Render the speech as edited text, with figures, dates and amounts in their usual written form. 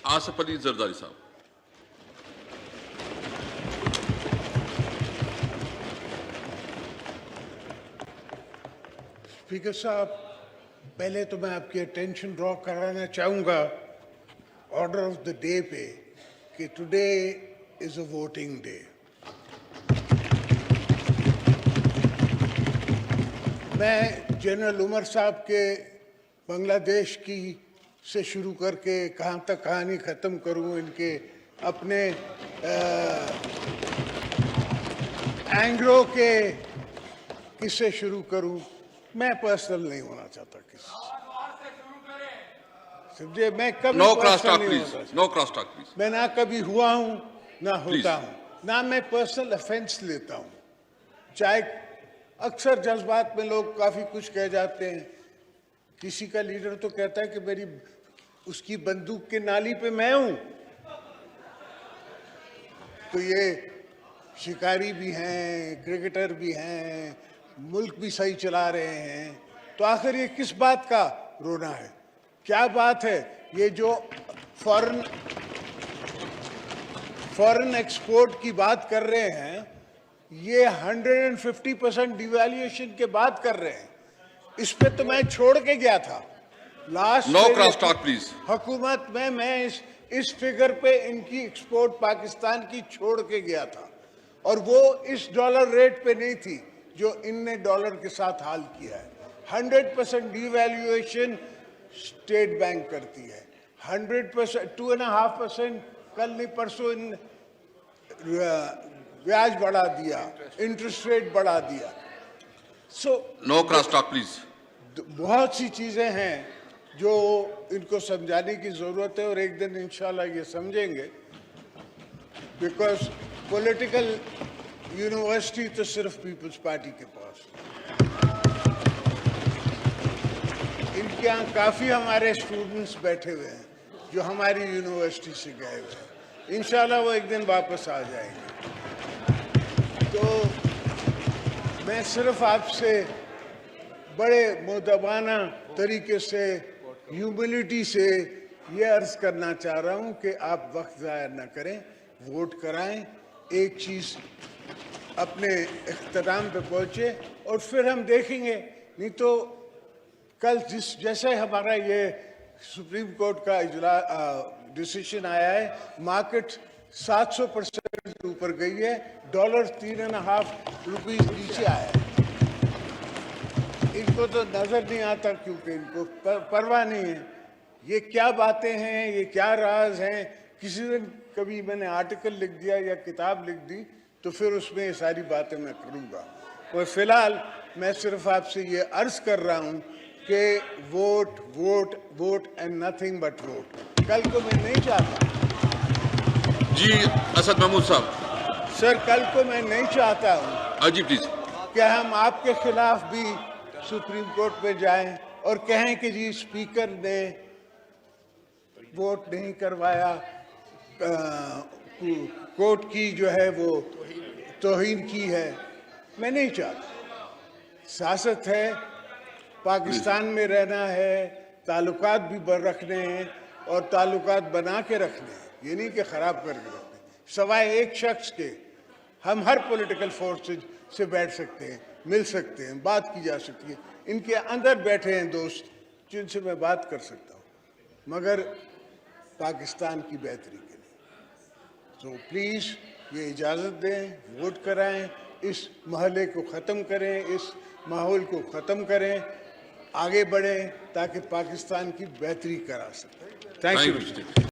आसिफ अली जरदारी साहब। स्पीकर साहब, पहले तो मैं आपकी अटेंशन ड्रॉ कराना चाहूँगा ऑर्डर ऑफ द डे पे कि today is a voting day. मैं जनरल उमर साहब के बांग्लादेश की से शुरू करके कहाँ तक कहानी ख़त्म करूँ, इनके अपने एंग्रो के किससे शुरू करूँ, मैं पर्सनल नहीं होना चाहता किसी समझे। मैं कभी नो क्रॉस पर्सनल टॉक नहीं प्लीज, होना चाहता। No cross talk please. मैं ना कभी हुआ हूँ ना होता Please. हूँ, ना मैं पर्सनल ऑफेंस लेता हूँ। चाहे अक्सर जज्बात में लोग काफी कुछ कह जाते हैं, किसी का लीडर तो कहता है कि मेरी उसकी बंदूक के नाली पे मैं हूं, तो ये शिकारी भी हैं, क्रिकेटर भी हैं, मुल्क भी सही चला रहे हैं, तो आखिर ये किस बात का रोना है? क्या बात है? ये जो फॉरेन एक्सपोर्ट की बात कर रहे हैं, ये 150% डिवैल्यूएशन के बात कर रहे हैं। इस पे तो मैं छोड़ के गया था last no cross talk please. हुकूमत में। मैं इस फिगर पे इनकी एक्सपोर्ट पाकिस्तान की छोड़ के गया था, और वो इस डॉलर रेट पे नहीं थी जो इनने डॉलर के साथ हाल किया है। 100% डिवैल्यूएशन स्टेट बैंक करती है, 100%, 2.5% कल नहीं परसों इन ब्याज बढ़ा दिया, इंटरेस्ट रेट बढ़ा दिया। No cross talk please. बहुत सी चीजें हैं जो इनको समझाने की जरूरत है, और एक दिन इंशाल्लाह ये समझेंगे, बिकॉज पॉलिटिकल यूनिवर्सिटी तो सिर्फ पीपल्स पार्टी के पास। इनके यहाँ काफी हमारे स्टूडेंट्स बैठे हुए हैं जो हमारी यूनिवर्सिटी से गए हुए हैं, इंशाल्लाह वो एक दिन वापस आ जाएंगे। तो मैं सिर्फ आपसे बड़े मुद्दबाना तरीके से, ह्यूमिलिटी से ये अर्ज करना चाह रहा हूँ कि आप वक्त ज़ाया न करें, वोट कराएं, एक चीज़ अपने इख्तिताम पे पहुँचे, और फिर हम देखेंगे। नहीं तो कल जैसे हमारा ये सुप्रीम कोर्ट का डिसीजन आया है, मार्केट 700% ऊपर गई है, डॉलर 3.5 रुपीज़ नीचे आया है। इनको तो नजर नहीं आता क्योंकि इनको परवाह नहीं है। ये क्या बातें हैं, ये क्या राज हैं? किसी दिन कभी मैंने आर्टिकल लिख दिया या किताब लिख दी तो फिर उसमें ये सारी बातें मैं करूँगा। और फिलहाल मैं सिर्फ आपसे ये अर्ज कर रहा हूँ कि vote vote vote and nothing but vote. कल को मैं नहीं चाहता जी असद महमूद साहब। सर, कल को मैं नहीं चाहता हूँ जी प्लीज। कि हम आपके खिलाफ भी सुप्रीम कोर्ट में जाएं और कहें कि जी स्पीकर ने वोट नहीं करवाया, कोर्ट की जो है वो तौहीन की है। मैं नहीं चाहता। सियासत है, पाकिस्तान में रहना है, ताल्लुकात भी रखने हैं और ताल्लुकात बना के रखने हैं, ये नहीं कि ख़राब करके रखने। सवाए एक शख्स के हम हर पॉलिटिकल फोर्सेज से बैठ सकते हैं, मिल सकते हैं, बात की जा सकती है। इनके अंदर बैठे हैं दोस्त जिनसे मैं बात कर सकता हूँ, मगर पाकिस्तान की बेहतरी के लिए। तो प्लीज़ ये इजाज़त दें, वोट कराएं, इस महल्ले को ख़त्म करें, इस माहौल को ख़त्म करें, आगे बढ़ें ताकि पाकिस्तान की बेहतरी करा सकें। Thank you.